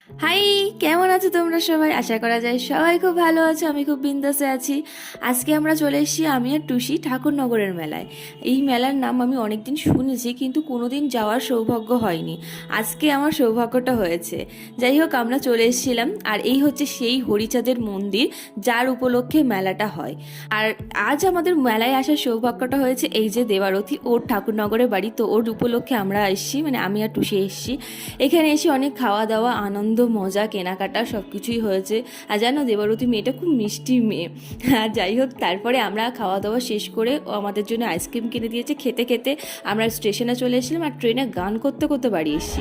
High, কেমন আছো তোমরা সবাই? আশা করা যায় সবাই খুব ভালো আছো। আমি খুব বিন্দাসে আছি। আজকে আমরা চলে এসেছি আমি আর টুসি ঠাকুরনগরের মেলায়। এই মেলার নাম আমি অনেকদিন শুনেছি, কিন্তু কোনোদিন যাওয়ার সৌভাগ্য হয়নি। আজকে আমার সৌভাগ্যটা হয়েছে। যাই হোক, আমরা চলে এসেছিলাম। আর এই হচ্ছে সেই হরিচাঁদের মন্দির, যার উপলক্ষে মেলাটা হয়। আর আজ আমাদের মেলায় আসার সৌভাগ্যটা হয়েছে, এই যে দেবারথী, ওর ঠাকুরনগরের বাড়ি, তো ওর উপলক্ষে আমরা এসেছি, মানে আমি আর টুসি এসেছি। এখানে এসে অনেক খাওয়া দাওয়া, আনন্দ, মজা, কেনাকাটা সব কিছুই হয়েছে। আর জানো, দেবারতী মেয়েটা খুব মিষ্টি মেয়ে। আর যাই হোক, তারপরে আমরা খাওয়া দাওয়া শেষ করে ও আমাদের জন্য আইসক্রিম কিনে দিয়েছে। খেতে খেতে আমরা স্টেশনে চলে এসেছিলাম, আর ট্রেনে গান করতে করতে বাড়ি এসেছি।